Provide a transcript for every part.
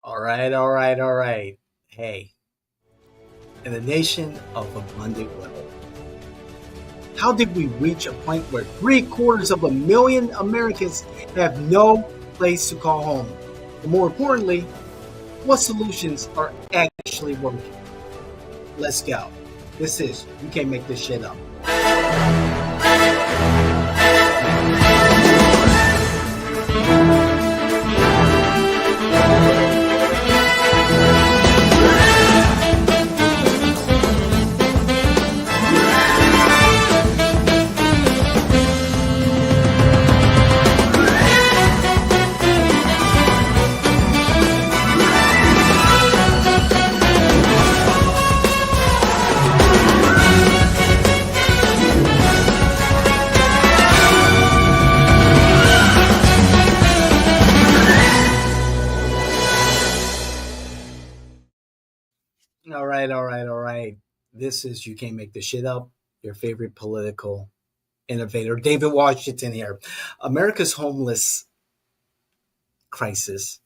All right, all right, all right. Hey, in a nation of abundant wealth, how did we reach a point where three-quarters of a million Americans have no place to call home? And more importantly, what solutions are actually working? Let's go. This is You Can't Make This Shit Up. All right, all right, all right. This is You Can't Make This Shit Up, your favorite political innovator, David Washington here. America's homeless crisis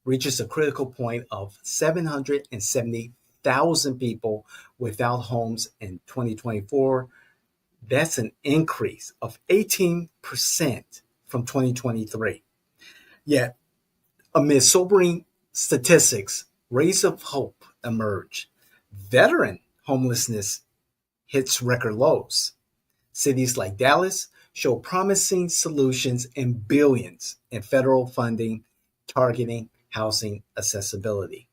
reaches a critical point of 770,000 people without homes in 2024. That's an increase of 18% from 2023. Yet, amid sobering statistics, rays of hope emerge. Veteran homelessness hits record lows. Cities like Dallas show promising solutions and billions in federal funding targeting housing accessibility.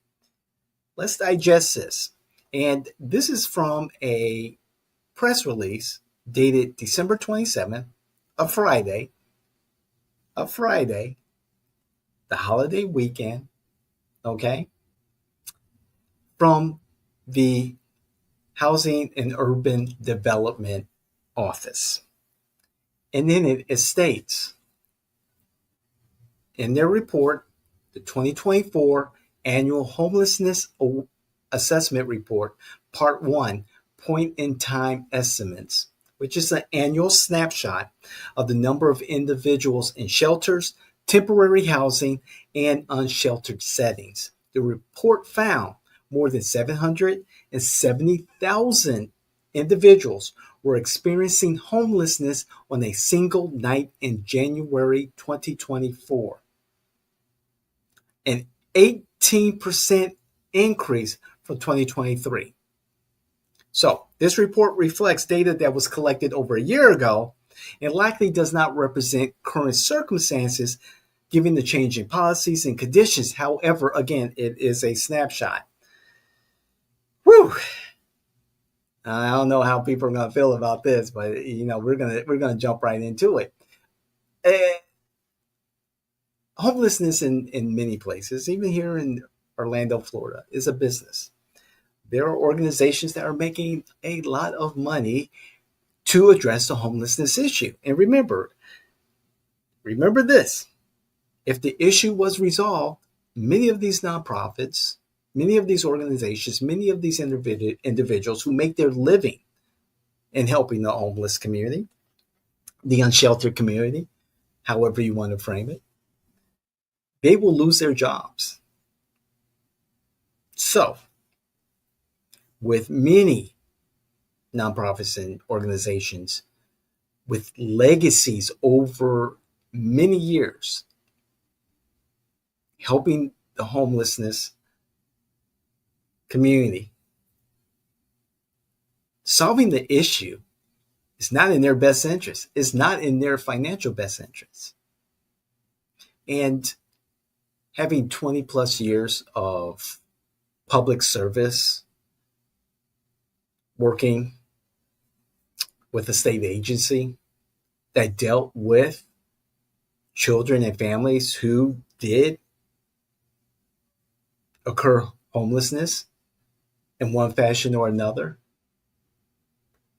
Let's digest this. And this is from a press release dated December 27th, a Friday, a Friday, the holiday weekend, okay, from the Housing and Urban Development Office. And then it states in their report, the 2024 Annual Homelessness Assessment Report, Part 1, Point in Time Estimates, which is an annual snapshot of the number of individuals in shelters, temporary housing, and unsheltered settings. The report found more than 770,000 individuals were experiencing homelessness on a single night in January 2024, an 18% increase from 2023. So, this report reflects data that was collected over a year ago and likely does not represent current circumstances given the changing policies and conditions. However, again, it is a snapshot. Whew. I don't know how people are going to feel about this, but we're gonna jump right into it. Uh, Homelessness in many places, even here in Orlando, Florida, is a business. There are organizations that are making a lot of money to address the homelessness issue. And remember this: if the issue was resolved, many of these nonprofits, many of these organizations, many of these individuals who make their living in helping the homeless community, the unsheltered community, however you want to frame it, they will lose their jobs. So, with many nonprofits and organizations with legacies over many years helping the homelessness community, solving the issue is not in their best interest. It's not in their financial best interest. And having 20 plus years of public service, working with a state agency that dealt with children and families who did occur homelessness in one fashion or another,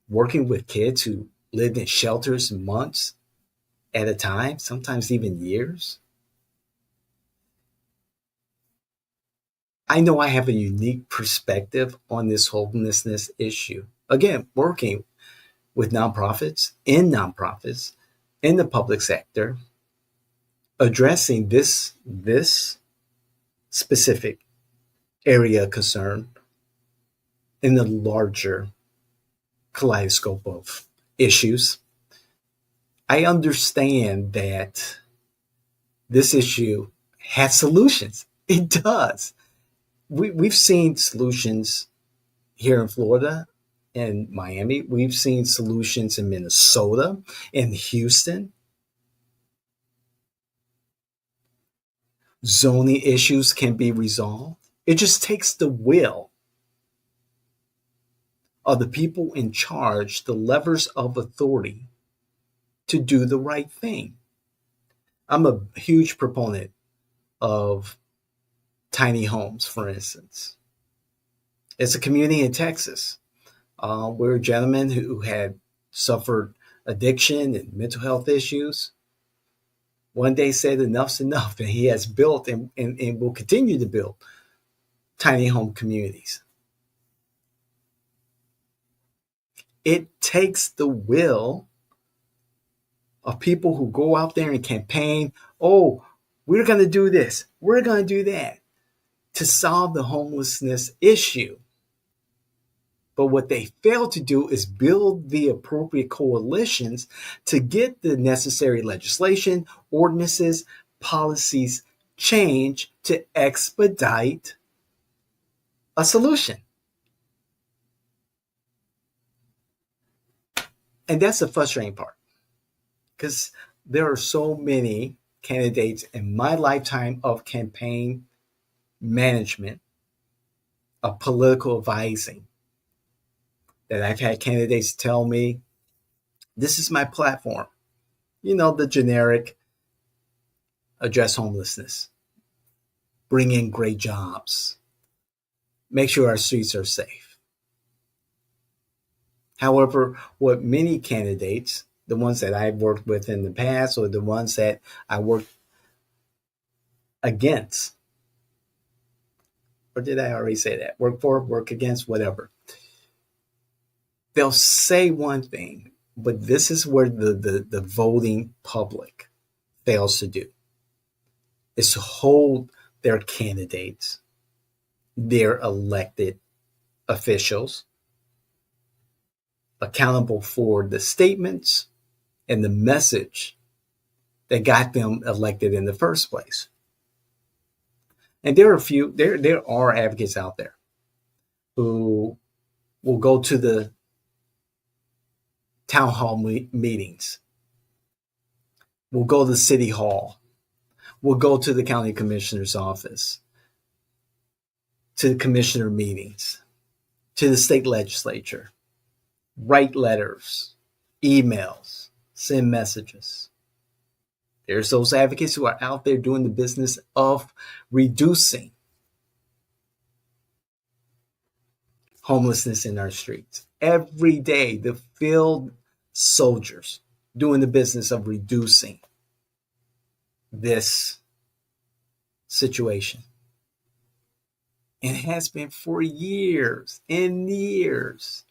working with kids who lived in shelters months at a time, sometimes even years. I know I have a unique perspective on this homelessness issue. Again, working with nonprofits, in the public sector, addressing this specific area of concern in the larger kaleidoscope of issues. I understand that this issue has solutions. It does. We've seen solutions here in Florida and Miami. We've seen solutions in Minnesota, in Houston. Zoning issues can be resolved. It just takes the will of the people in charge, the levers of authority, to do the right thing. I'm a huge proponent of tiny homes, for instance. It's a community in Texas where a gentleman who had suffered addiction and mental health issues one day said enough's enough, and he has built and will continue to build tiny home communities. It takes the will of people who go out there and campaign, oh, we're going to do this, we're going to do that, to solve the homelessness issue. But what they fail to do is build the appropriate coalitions to get the necessary legislation, ordinances, policies change to expedite a solution. And that's the frustrating part, because there are so many candidates in my lifetime of campaign management, of political advising, that I've had candidates tell me, this is my platform. You know, the generic address homelessness, bring in great jobs, make sure our streets are safe. However, what many candidates, the ones that I've worked with in the past or the ones that I worked against, or did I already say that? Work for, work against, whatever. They'll say one thing, but this is where the voting public fails to do, is to hold their candidates, their elected officials, accountable for the statements and the message that got them elected in the first place. And there are advocates out there who will go to the town hall meetings, will go to city hall, will go to the county commissioner's office, to the commissioner meetings, to the state legislature, write letters, emails, send messages. There's those advocates who are out there doing the business of reducing homelessness in our streets. Every day, the field soldiers doing the business of reducing this situation. And it has been for years and years.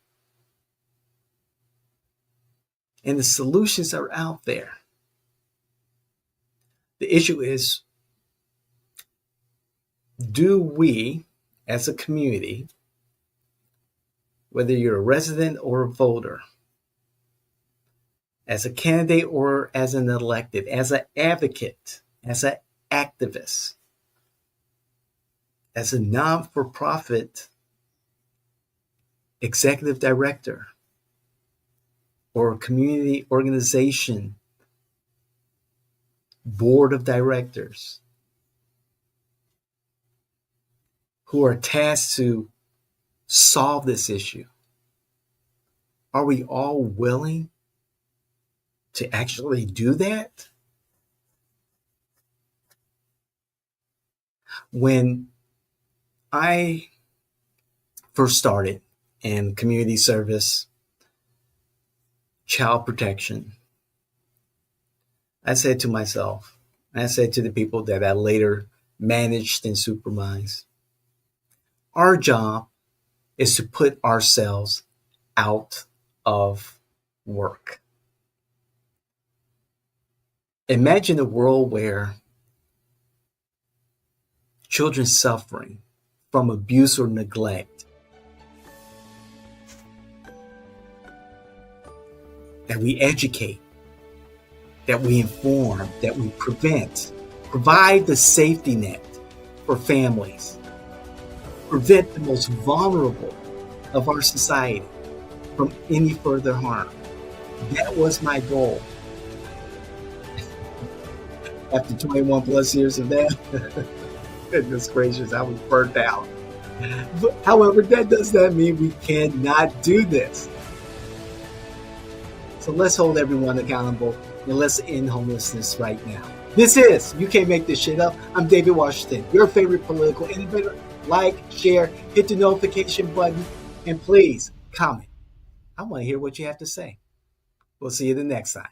And the solutions are out there. The issue is, do we, as a community, whether you're a resident or a voter, as a candidate or as an elected, as an advocate, as an activist, as a non-for-profit executive director or a community organization board of directors who are tasked to solve this issue, are we all willing to actually do that? When I first started in community service, child protection, I said to myself, I said to the people that I later managed and supervised, our job is to put ourselves out of work. Imagine a world where children suffering from abuse or neglect, that we educate, that we inform, that we prevent, provide the safety net for families, prevent the most vulnerable of our society from any further harm. That was my goal. After 21 plus years of that, goodness gracious, I was burnt out. But, however, that does not mean we cannot do this. So let's hold everyone accountable and let's end homelessness right now. This is You Can't Make This Shit Up. I'm David Washington, your favorite political innovator. Like, share, hit the notification button, and please comment. I want to hear what you have to say. We'll see you the next time.